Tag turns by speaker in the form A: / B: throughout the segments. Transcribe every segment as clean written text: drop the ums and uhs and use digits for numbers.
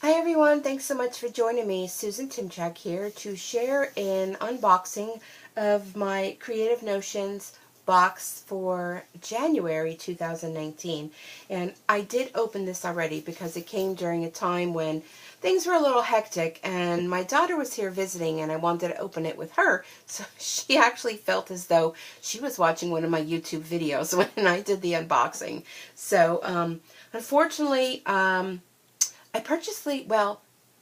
A: Hi everyone, thanks so much for joining me. Susan Timchak here to share an unboxing of my Creative Notions box for January 2019. And I did open this already because it came during a time when things were a little hectic and my daughter was here visiting and I wanted to open it with her. So she actually felt as though she was watching one of my YouTube videos when I did the unboxing. So unfortunately, I purchased a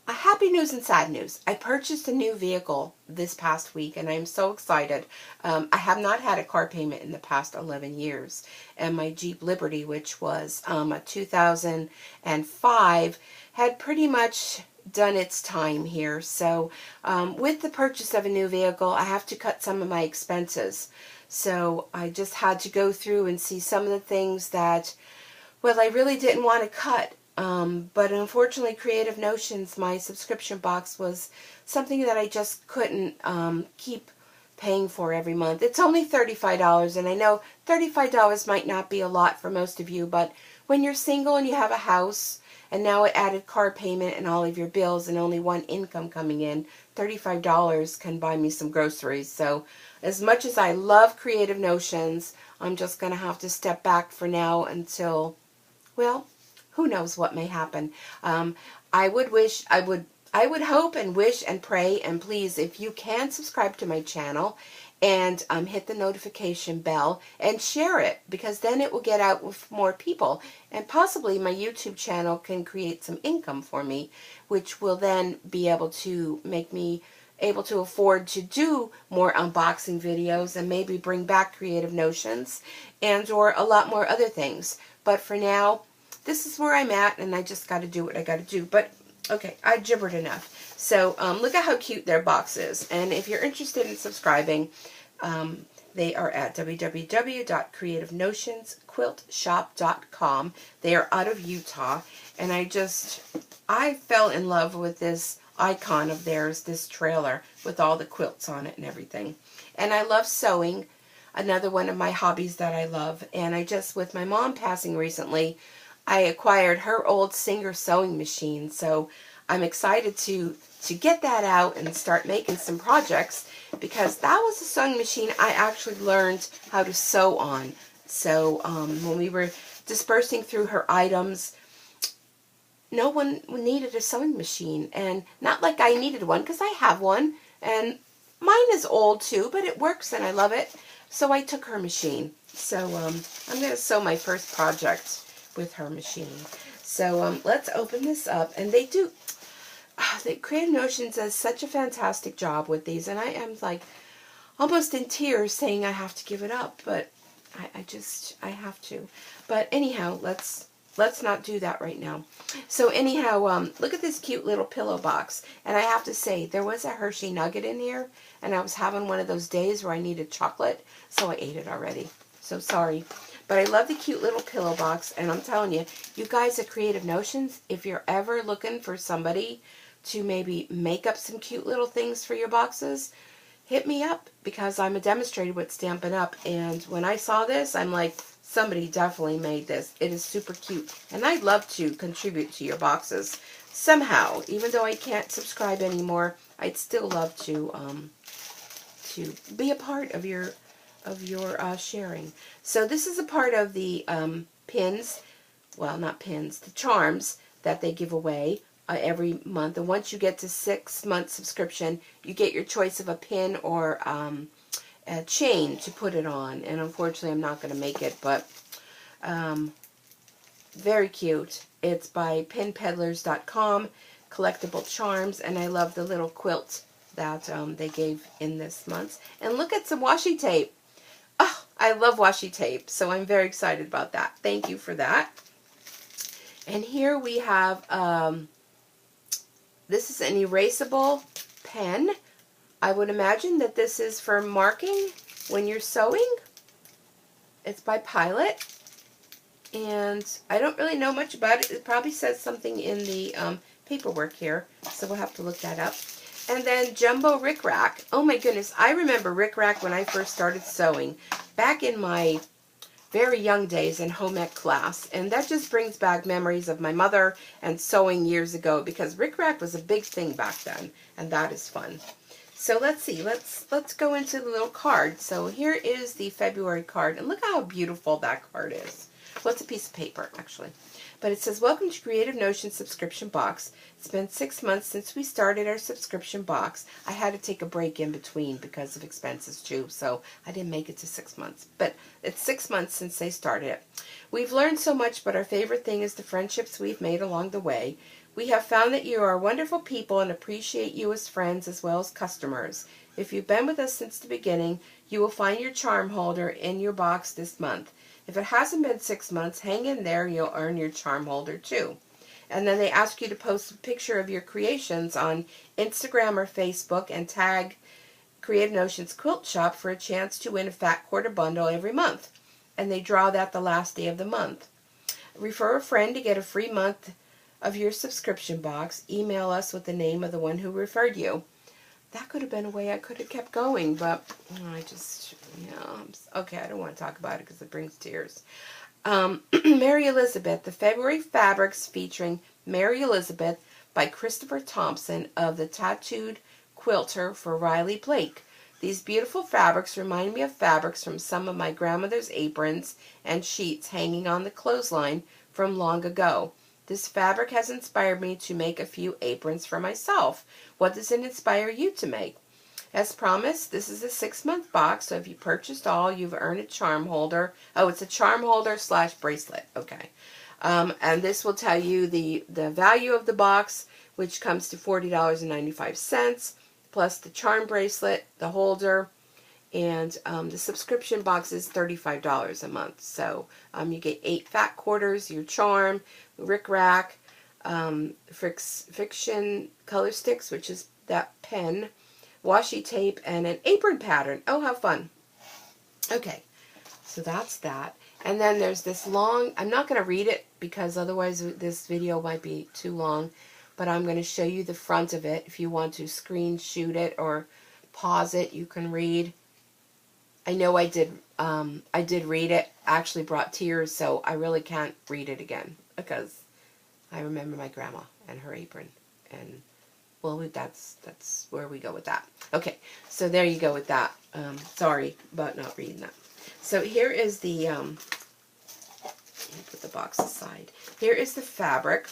A: happy news and sad news. I purchased a new vehicle this past week and I'm so excited. I have not had a car payment in the past 11 years. And my Jeep Liberty, which was a 2005, had pretty much done its time here. So with the purchase of a new vehicle, I have to cut some of my expenses. So I just had to go through and see some of the things that, well, I really didn't want to cut. But unfortunately, Creative Notions, my subscription box, was something that I just couldn't keep paying for every month. It's only $35, and I know $35 might not be a lot for most of you, but when you're single and you have a house, and now it added car payment and all of your bills and only one income coming in, $35 can buy me some groceries. So as much as I love Creative Notions, I'm just going to have to step back for now until, well, who knows what may happen. I would hope and wish and pray, and please, if you can, subscribe to my channel and hit the notification bell and share it, because then it will get out with more people, and possibly my YouTube channel can create some income for me, which will then be able to make me able to afford to do more unboxing videos and maybe bring back Creative Notions and or a lot more other things. But for now, this is where I'm at, and I just got to do what I got to do. But, okay, I gibbered enough. So, look at how cute their box is. And if you're interested in subscribing, they are at www.creativenotionsquiltshop.com. They are out of Utah. And I fell in love with this icon of theirs, this trailer, with all the quilts on it and everything. And I love sewing, another one of my hobbies that I love. And with my mom passing recently, I acquired her old Singer sewing machine, so I'm excited to get that out and start making some projects, because that was a sewing machine I actually learned how to sew on. So when we were dispersing through her items, no one needed a sewing machine, and not like I needed one, because I have one, and mine is old too, but it works and I love it. So I took her machine. So I'm going to sew my first project with her machine. So let's open this up. And they do, the Creative Notions does such a fantastic job with these, and I am like almost in tears saying I have to give it up, but I have to. But anyhow, let's not do that right now. So anyhow, look at this cute little pillow box. And I have to say, there was a Hershey Nugget in here, and I was having one of those days where I needed chocolate, so I ate it already. So sorry. But I love the cute little pillow box, and I'm telling you, you guys at Creative Notions, if you're ever looking for somebody to maybe make up some cute little things for your boxes, hit me up, because I'm a demonstrator with Stampin' Up, and when I saw this, I'm like, somebody definitely made this. It is super cute, and I'd love to contribute to your boxes somehow. Even though I can't subscribe anymore, I'd still love to be a part of your sharing. So this is a part of the pins, well, not pins, the charms that they give away every month. And once you get to 6-month subscription, you get your choice of a pin or a chain to put it on. And unfortunately, I'm not going to make it, but very cute. It's by pinpeddlers.com, collectible charms, and I love the little quilt that they gave in this month. And look at some washi tape. Oh, I love washi tape, so I'm very excited about that. Thank you for that. And here we have, this is an erasable pen. I would imagine that this is for marking when you're sewing. It's by Pilot. And I don't really know much about it. It probably says something in the paperwork here, so we'll have to look that up. And then Jumbo Rick Rack. Oh my goodness, I remember Rick Rack when I first started sewing. Back in my very young days in home ec class, and that just brings back memories of my mother and sewing years ago, because rickrack was a big thing back then, and that is fun. So let's see, let's go into the little card. So here is the February card, and look how beautiful that card is. Well, it's a piece of paper, actually. But it says, welcome to Creative Notion subscription box. It's been 6 months since we started our subscription box. I had to take a break in between because of expenses too, so I didn't make it to 6 months. But it's 6 months since they started it. We've learned so much, but our favorite thing is the friendships we've made along the way. We have found that you are wonderful people and appreciate you as friends as well as customers. If you've been with us since the beginning, you will find your charm holder in your box this month. If it hasn't been 6 months, hang in there, you'll earn your charm holder too. And then they ask you to post a picture of your creations on Instagram or Facebook and tag Creative Notions Quilt Shop for a chance to win a Fat Quarter bundle every month. And they draw that the last day of the month. Refer a friend to get a free month of your subscription box. Email us with the name of the one who referred you. That could have been a way I could have kept going, but I just, okay, I don't want to talk about it because it brings tears. Mary Elizabeth, the February Fabrics featuring Mary Elizabeth by Christopher Thompson of the Tattooed Quilter for Riley Blake. These beautiful fabrics remind me of fabrics from some of my grandmother's aprons and sheets hanging on the clothesline from long ago. This fabric has inspired me to make a few aprons for myself. What does it inspire you to make? As promised, this is a 6-month box, so if you purchased all, you've earned a charm holder. Oh, it's a charm holder / bracelet. Okay. And this will tell you the value of the box, which comes to $40.95, plus the charm bracelet, the holder, and the subscription box is $35 a month. So you get 8 fat quarters, your charm, rickrack, Friction color sticks, which is that pen, washi tape, and an apron pattern. Oh, how fun. Okay, so that's that. And then there's this long, I'm not going to read it because otherwise this video might be too long, but I'm going to show you the front of it. If you want to screen shoot it or pause it, you can read. I know I did read it. Actually brought tears, so I really can't read it again because I remember my grandma and her apron, and well, that's where we go with that. Okay, so there you go with that. Sorry about not reading that. So here is the put the box aside. Here is the fabric,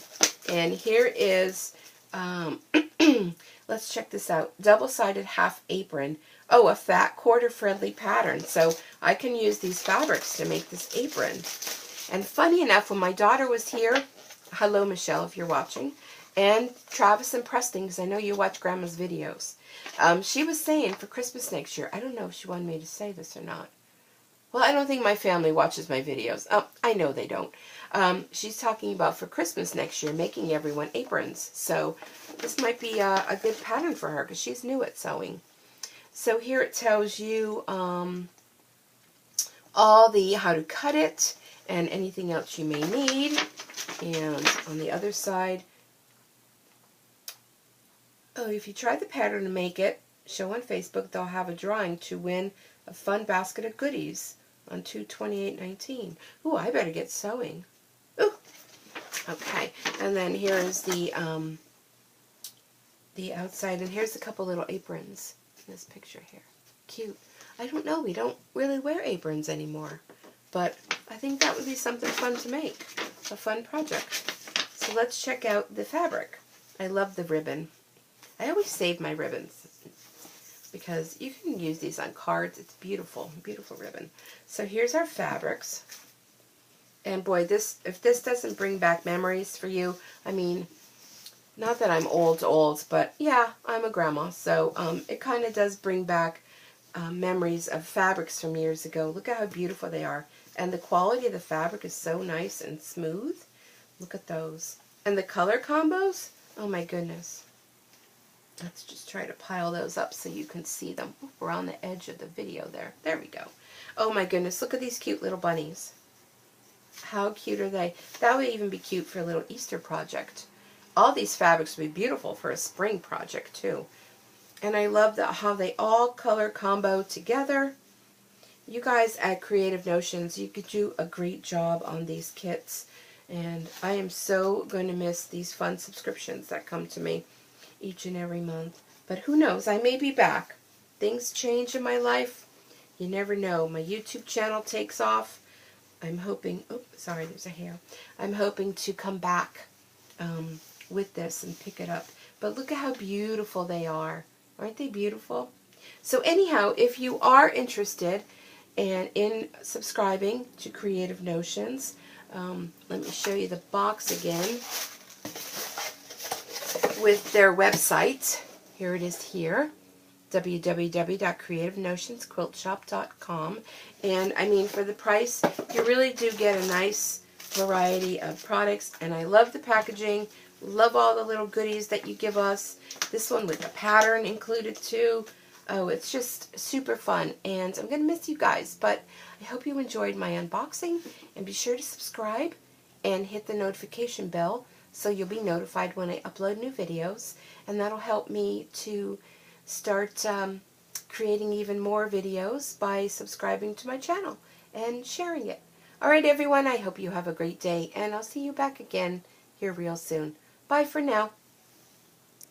A: and here is let's check this out. Double-sided half apron. Oh, a fat quarter friendly pattern. So I can use these fabrics to make this apron. And funny enough, when my daughter was here, hello Michelle if you're watching, and Travis and Preston, because I know you watch Grandma's videos, she was saying for Christmas next year, I don't know if she wanted me to say this or not. Well, I don't think my family watches my videos. I know they don't. She's talking about for Christmas next year making everyone aprons. So this might be a good pattern for her because she's new at sewing. So here it tells you all the how to cut it and anything else you may need. And on the other side, oh, if you try the pattern and make it, show on Facebook, they'll have a drawing to win a fun basket of goodies on 2/28/19. Ooh, I better get sewing. Ooh. Okay, and then here is the outside, and here's a couple little aprons in this picture here. Cute. I don't know, we don't really wear aprons anymore, but I think that would be something fun to make. A fun project. So let's check out the fabric. I love the ribbon. I always save my ribbons because you can use these on cards. It's beautiful, beautiful ribbon. So here's our fabrics. And boy, if this doesn't bring back memories for you, I mean, not that I'm old, but yeah, I'm a grandma. So it kind of does bring back memories of fabrics from years ago. Look at how beautiful they are. And the quality of the fabric is so nice and smooth. Look at those. And the color combos, oh my goodness. Let's just try to pile those up so you can see them. Ooh, we're on the edge of the video there. There we go. Oh my goodness, look at these cute little bunnies. How cute are they? That would even be cute for a little Easter project. All these fabrics would be beautiful for a spring project too. And I love how they all color combo together. you guys at Creative Notions, you could do a great job on these kits. And I am so going to miss these fun subscriptions that come to me each and every month. But who knows, I may be back. Things change in my life. You never know. My YouTube channel takes off. I'm hoping, oh, sorry, there's a hair. I'm hoping to come back with this and pick it up. But look at how beautiful they are. Aren't they beautiful? So anyhow, if you are interested in subscribing to Creative Notions, let me show you the box again with their website. Here it is here, www.creativenotonsquiltshop.com. And I mean, for the price, you really do get a nice variety of products. And I love the packaging, love all the little goodies that you give us. This one with the pattern included too. Oh, it's just super fun. And I'm going to miss you guys, but I hope you enjoyed my unboxing. And be sure to subscribe and hit the notification bell so you'll be notified when I upload new videos. And that'll help me to start creating even more videos by subscribing to my channel and sharing it. Alright everyone, I hope you have a great day, and I'll see you back again here real soon. Bye for now.